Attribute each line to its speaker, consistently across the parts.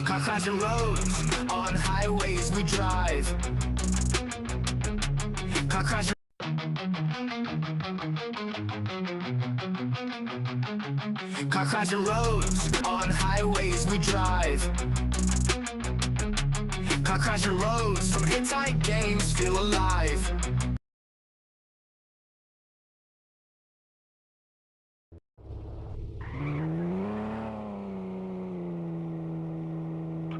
Speaker 1: Caucasian roads, on highways we drive. Caucasian Caucasian roads, on highways we drive. Caucasian roads, from hit-tight games feel alive.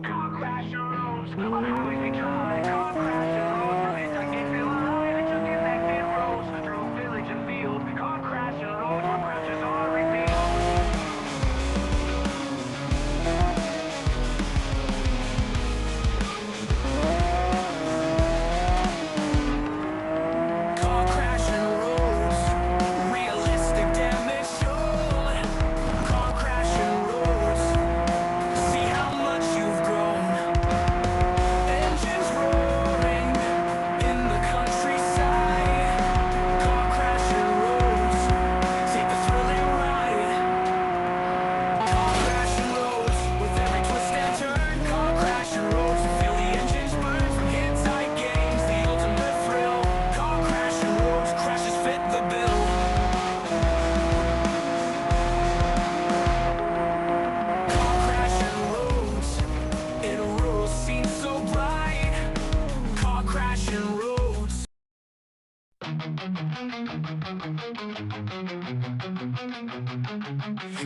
Speaker 1: Caucasian roads, on highways we drive. Caucasian roads, from hit-tight games feel alive. Interconnected roads, through village and field. Caucasian roads, where crashes are revealed.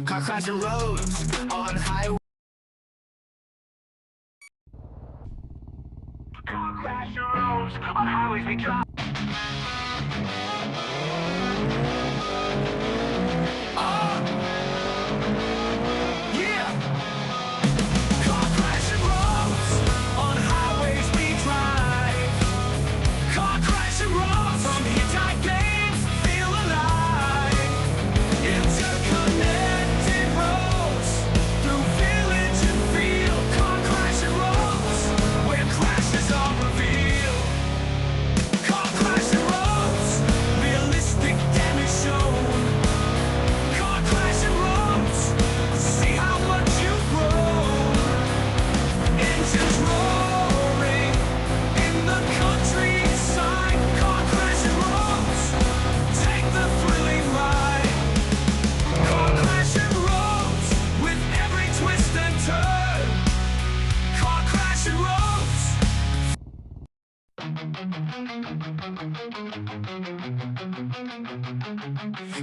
Speaker 1: Caucasian roads, on highway. Caucasian roads, on highways we drive.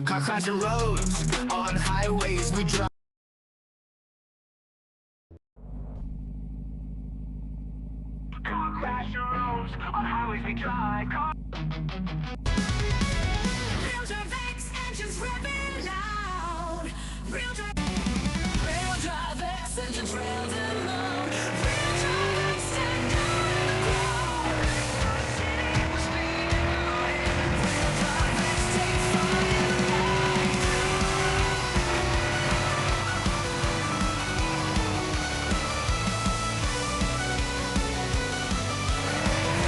Speaker 1: Caucasian roads, on highways we drive. Caucasian roads, on highways we drive.
Speaker 2: Real drive X engines revving loud. Real drive X engines revving loud. Real drive X stand out in the crowd. City was speeding light. Real drive X take fire light.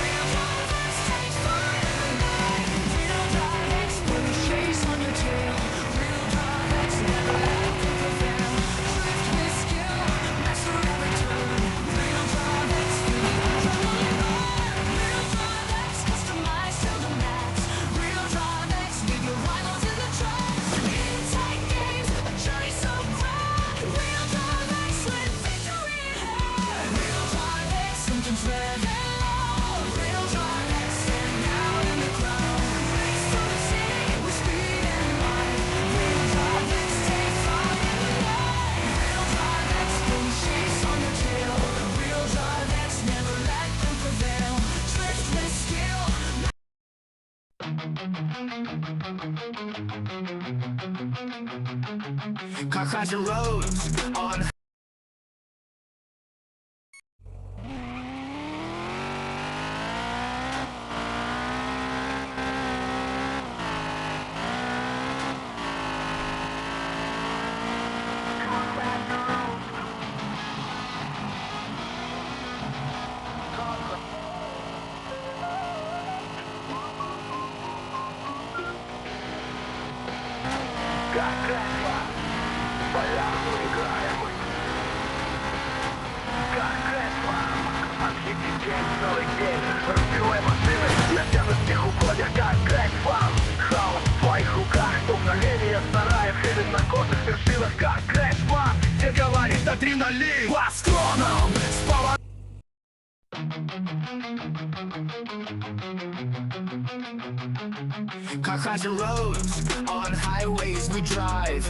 Speaker 2: Real drive X take fire light. Real drive X put a chase on your tail. Real drive X never let them prevail. Drift with skill, master every turn. Real drive X feel the adrenaline burn. Real drive X customized to the max. Real drive X give your rivals in the tracks. In tight games, a journey so grand. Real drive X with victory in hand. Real drive X engines revving loud. Real drive X stand out in the crowd. Race through the city with speed and might. Real drive X take fire light. Real drive X put chase on your tail. Real drive X never let them prevail. Drift with skill.
Speaker 1: Caucasian roads, on Как кресло, полярку играем. Как кресло, архитектурный целый день. Разбиваем машины, на тянущих уходях. Как кресло, хаос в твоих руках. Управление сараев или на косых вершинах. Как кресло, где говорит адреналин. По склонам, с поворотом.
Speaker 2: Car crashing roads, on highways we drive.